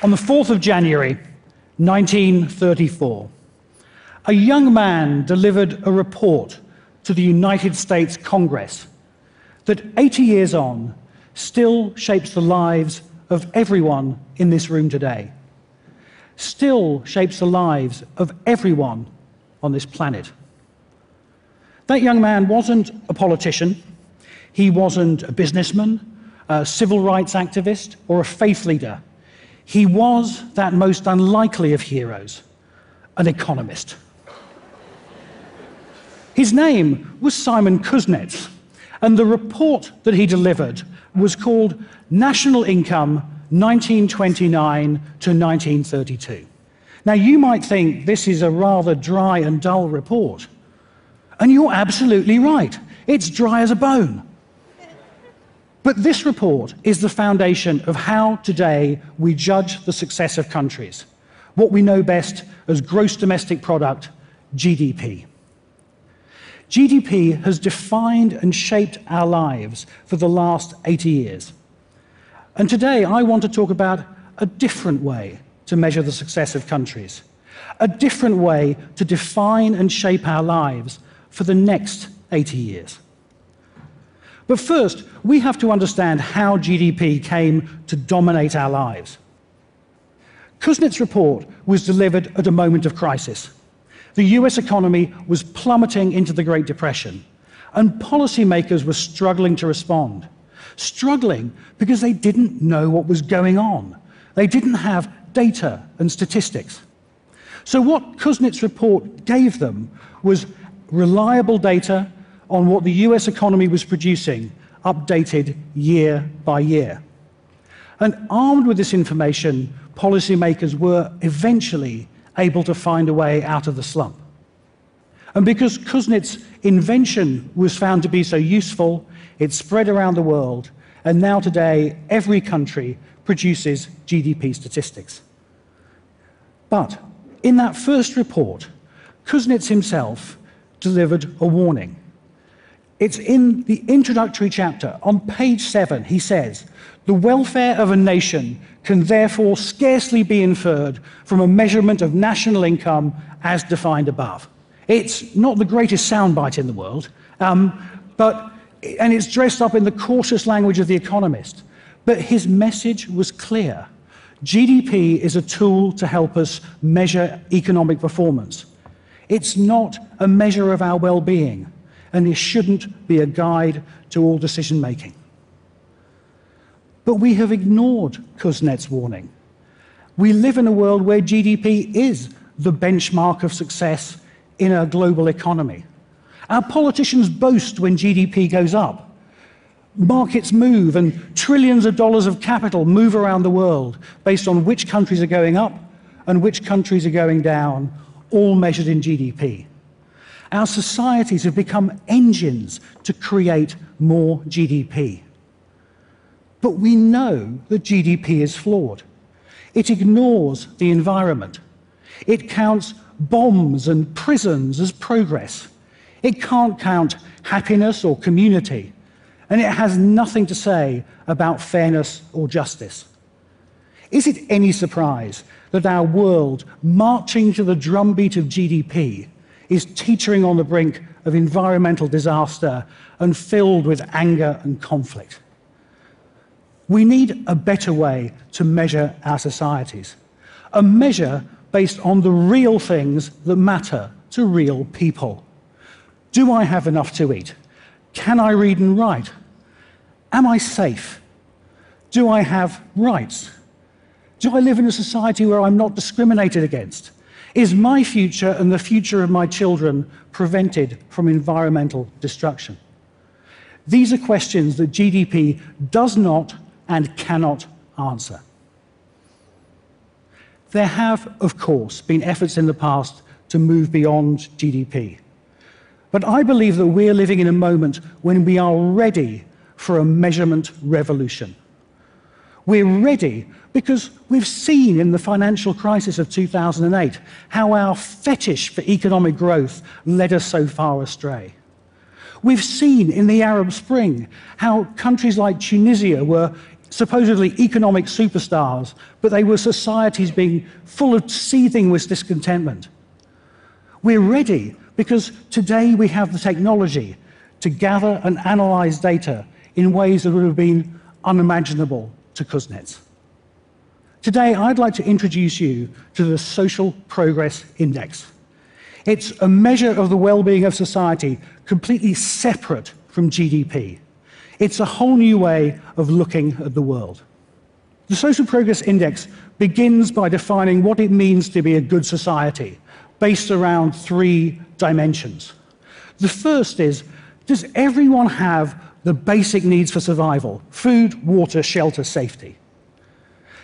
On the 4th of January, 1934, a young man delivered a report to the United States Congress that 80 years on still shapes the lives of everyone in this room today, still shapes the lives of everyone on this planet. That young man wasn't a politician, he wasn't a businessman, a civil rights activist, or a faith leader. He was that most unlikely of heroes, an economist. His name was Simon Kuznets, and the report that he delivered was called National Income 1929 to 1932. Now, you might think this is a rather dry and dull report, and you're absolutely right. It's dry as a bone. But this report is the foundation of how today we judge the success of countries, what we know best as gross domestic product, GDP. GDP has defined and shaped our lives for the last 80 years. And today I want to talk about a different way to measure the success of countries, a different way to define and shape our lives for the next 80 years. But first, we have to understand how GDP came to dominate our lives. Kuznets' report was delivered at a moment of crisis. The US economy was plummeting into the Great Depression, and policymakers were struggling to respond. Struggling because they didn't know what was going on. They didn't have data and statistics. So what Kuznets' report gave them was reliable data on what the US economy was producing, updated year by year. And armed with this information, policymakers were eventually able to find a way out of the slump. And because Kuznets' invention was found to be so useful, it spread around the world, and now today every country produces GDP statistics. But in that first report, Kuznets himself delivered a warning. It's in the introductory chapter. On page 7, he says, "The welfare of a nation can therefore scarcely be inferred from a measurement of national income as defined above." It's not the greatest soundbite in the world, and it's dressed up in the cautious language of the economist. But his message was clear. GDP is a tool to help us measure economic performance. It's not a measure of our well-being, and it shouldn't be a guide to all decision-making. But we have ignored Kuznets' warning. We live in a world where GDP is the benchmark of success in a global economy. Our politicians boast when GDP goes up. Markets move, and trillions of dollars of capital move around the world based on which countries are going up and which countries are going down, all measured in GDP. Our societies have become engines to create more GDP. But we know that GDP is flawed. It ignores the environment. It counts bombs and prisons as progress. It can't count happiness or community. And it has nothing to say about fairness or justice. Is it any surprise that our world, marching to the drumbeat of GDP, is teetering on the brink of environmental disaster and filled with anger and conflict? We need a better way to measure our societies, a measure based on the real things that matter to real people. Do I have enough to eat? Can I read and write? Am I safe? Do I have rights? Do I live in a society where I'm not discriminated against? Is my future and the future of my children prevented from environmental destruction? These are questions that GDP does not and cannot answer. There have, of course, been efforts in the past to move beyond GDP. But I believe that we're living in a moment when we are ready for a measurement revolution. We're ready because we've seen in the financial crisis of 2008 how our fetish for economic growth led us so far astray. We've seen in the Arab Spring how countries like Tunisia were supposedly economic superstars, but they were societies being full of seething with discontentment. We're ready because today we have the technology to gather and analyze data in ways that would have been unimaginable to Kuznets. Today, I'd like to introduce you to the Social Progress Index. It's a measure of the well-being of society completely separate from GDP. It's a whole new way of looking at the world. The Social Progress Index begins by defining what it means to be a good society, based around 3 dimensions. The first is, does everyone have the basic needs for survival? Food, water, shelter, safety.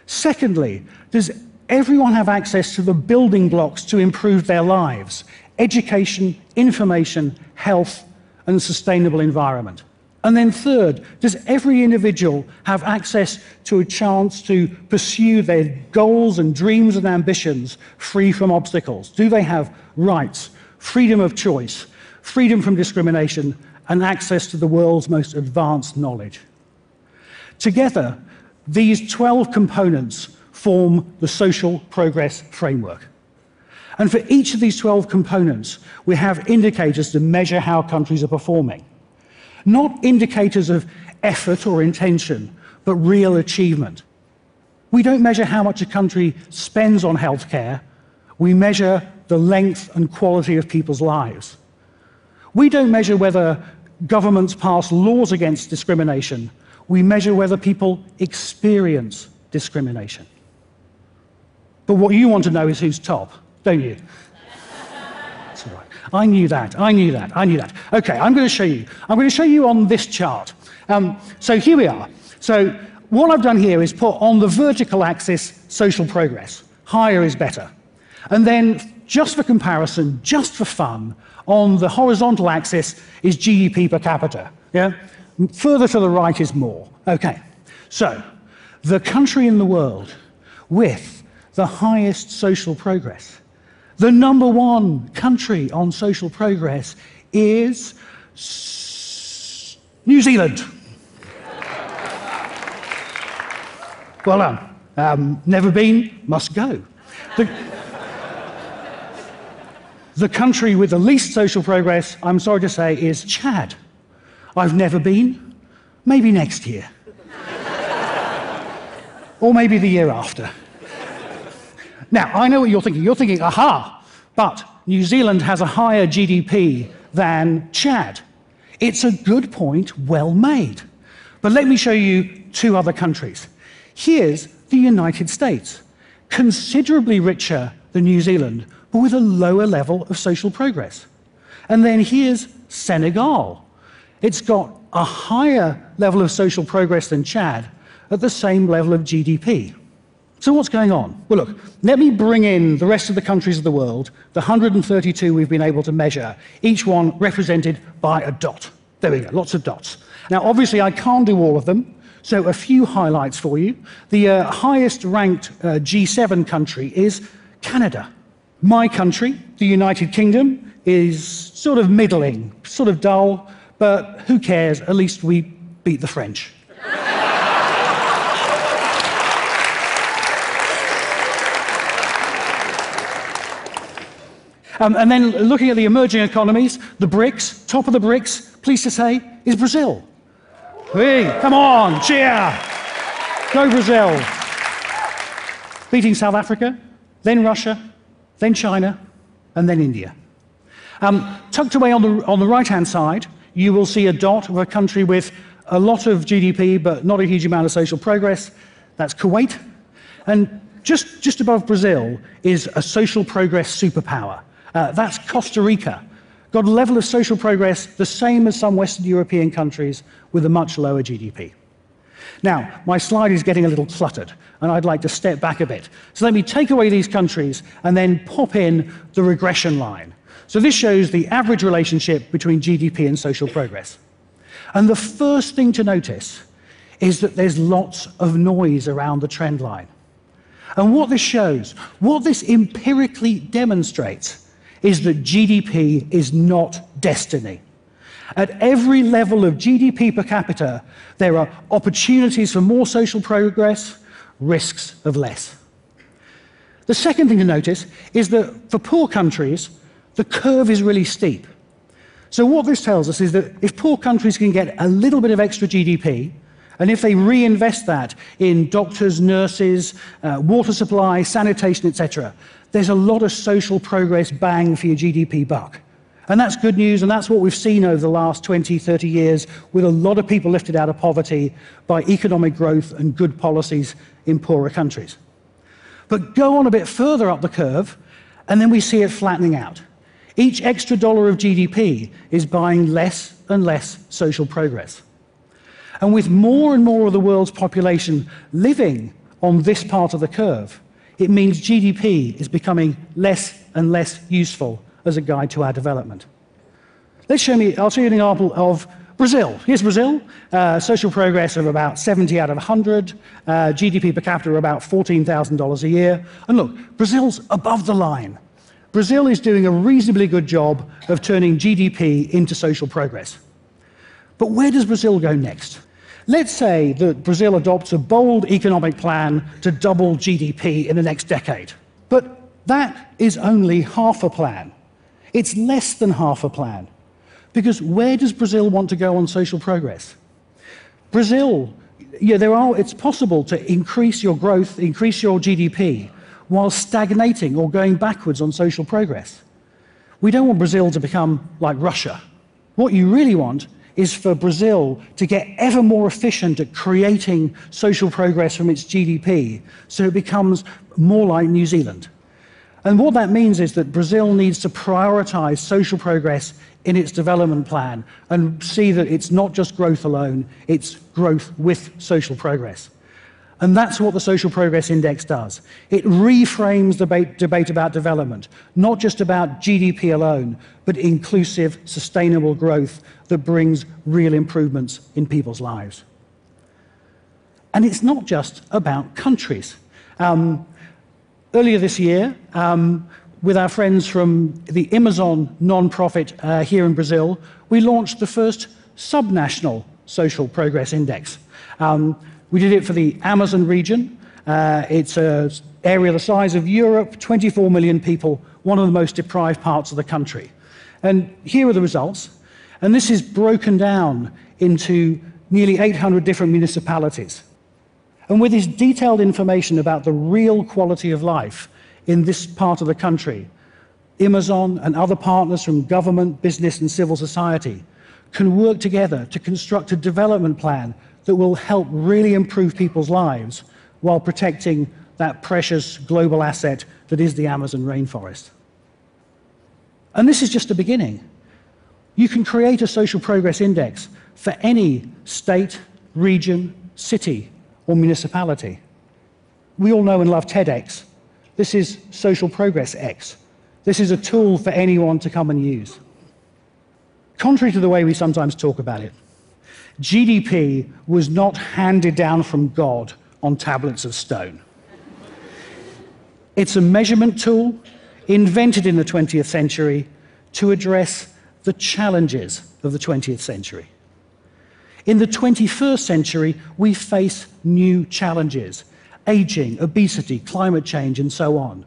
Secondly, does everyone have access to the building blocks to improve their lives? Education, information, health, and a sustainable environment. And then third, does every individual have access to a chance to pursue their goals and dreams and ambitions free from obstacles? Do they have rights, freedom of choice, freedom from discrimination, and access to the world's most advanced knowledge? Together, these 12 components form the Social Progress Framework. And for each of these 12 components, we have indicators to measure how countries are performing. Not indicators of effort or intention, but real achievement. We don't measure how much a country spends on healthcare. We measure the length and quality of people's lives. We don't measure whether governments pass laws against discrimination. We measure whether people experience discrimination. But what you want to know is who's top, don't you? That's all right. I knew that. Okay, I'm going to show you. I'm going to show you on this chart. So here we are. So what I've done here is put on the vertical axis social progress. Higher is better. And then, just for comparison, just for fun, on the horizontal axis is GDP per capita. Yeah? Further to the right is more. Okay, so the country in the world with the highest social progress, the #1 country on social progress is New Zealand. Well done. Never been, must go. The country with the least social progress, I'm sorry to say, is Chad. I've never been, maybe next year. Or maybe the year after. Now, I know what you're thinking. You're thinking, aha, but New Zealand has a higher GDP than Chad. It's a good point, well made. But let me show you 2 other countries. Here's the United States, considerably richer than New Zealand, but with a lower level of social progress. And then here's Senegal. It's got a higher level of social progress than Chad at the same level of GDP. So what's going on? Well, look, let me bring in the rest of the countries of the world, the 132 we've been able to measure, each one represented by a dot. There we go, lots of dots. Now, obviously, I can't do all of them, so a few highlights for you. The highest ranked G7 country is Canada. My country, the United Kingdom, is sort of middling, sort of dull, but who cares? At least we beat the French. And then looking at the emerging economies, the BRICS, top of the BRICS, pleased to say, is Brazil. Hey, come on, cheer! Go Brazil! Beating South Africa, then Russia, then China, and then India. Tucked away on the right-hand side, you will see a dot of a country with a lot of GDP, but not a huge amount of social progress. That's Kuwait. And just above Brazil is a social progress superpower. That's Costa Rica. Got a level of social progress the same as some Western European countries with a much lower GDP. Now, my slide is getting a little cluttered, and I'd like to step back a bit. So let me take away these countries and then pop in the regression line. So this shows the average relationship between GDP and social progress. And the first thing to notice is that there's lots of noise around the trend line. And what this shows, what this empirically demonstrates, is that GDP is not destiny. At every level of GDP per capita, there are opportunities for more social progress, risks of less. The second thing to notice is that for poor countries, the curve is really steep. So what this tells us is that if poor countries can get a little bit of extra GDP, and if they reinvest that in doctors, nurses, water supply, sanitation, etc., there's a lot of social progress bang for your GDP buck. And that's good news, and that's what we've seen over the last 20, 30 years, with a lot of people lifted out of poverty by economic growth and good policies in poorer countries. But go on a bit further up the curve, and then we see it flattening out. Each extra dollar of GDP is buying less and less social progress. And with more and more of the world's population living on this part of the curve, it means GDP is becoming less and less useful as a guide to our development. I'll show you an example of Brazil. Here's Brazil, social progress of about 70 out of 100, GDP per capita of about $14,000 a year. And look, Brazil's above the line. Brazil is doing a reasonably good job of turning GDP into social progress. But where does Brazil go next? Let's say that Brazil adopts a bold economic plan to double GDP in the next decade. But that is only half a plan. It's less than half a plan. Because where does Brazil want to go on social progress? Brazil, it's possible to increase your growth, increase your GDP, while stagnating or going backwards on social progress. We don't want Brazil to become like Russia. What you really want is for Brazil to get ever more efficient at creating social progress from its GDP, so it becomes more like New Zealand. And what that means is that Brazil needs to prioritize social progress in its development plan and see that it's not just growth alone, it's growth with social progress. And that's what the Social Progress Index does. It reframes the debate about development, not just about GDP alone, but inclusive, sustainable growth that brings real improvements in people's lives. And it's not just about countries. Earlier this year, with our friends from the Amazon non-profit here in Brazil, we launched the first subnational Social Progress Index. We did it for the Amazon region. It's an area the size of Europe, 24 million people, one of the most deprived parts of the country. And here are the results. And this is broken down into nearly 800 different municipalities. And with this detailed information about the real quality of life in this part of the country, Amazon and other partners from government, business, and civil society can work together to construct a development plan that will help really improve people's lives while protecting that precious global asset that is the Amazon rainforest. And this is just a beginning. You can create a social progress index for any state, region, city, or municipality. We all know and love TEDx. This is Social Progress X. This is a tool for anyone to come and use. Contrary to the way we sometimes talk about it, GDP was not handed down from God on tablets of stone. It's a measurement tool invented in the 20th century to address the challenges of the 20th century. In the 21st century, we face new challenges: aging, obesity, climate change, and so on.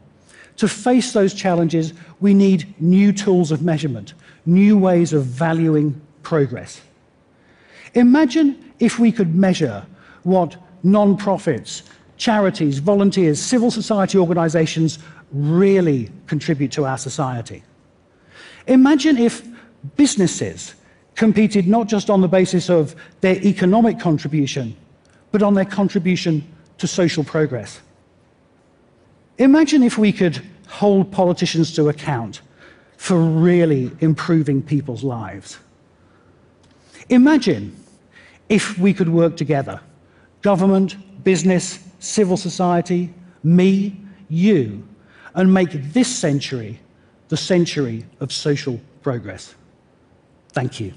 To face those challenges, we need new tools of measurement, new ways of valuing progress. Imagine if we could measure what non-profits, charities, volunteers, civil society organizations really contribute to our society. Imagine if businesses competed not just on the basis of their economic contribution, but on their contribution to social progress. Imagine if we could hold politicians to account for really improving people's lives. Imagine if we could work together, government, business, civil society, me, you, and make this century the century of social progress. Thank you.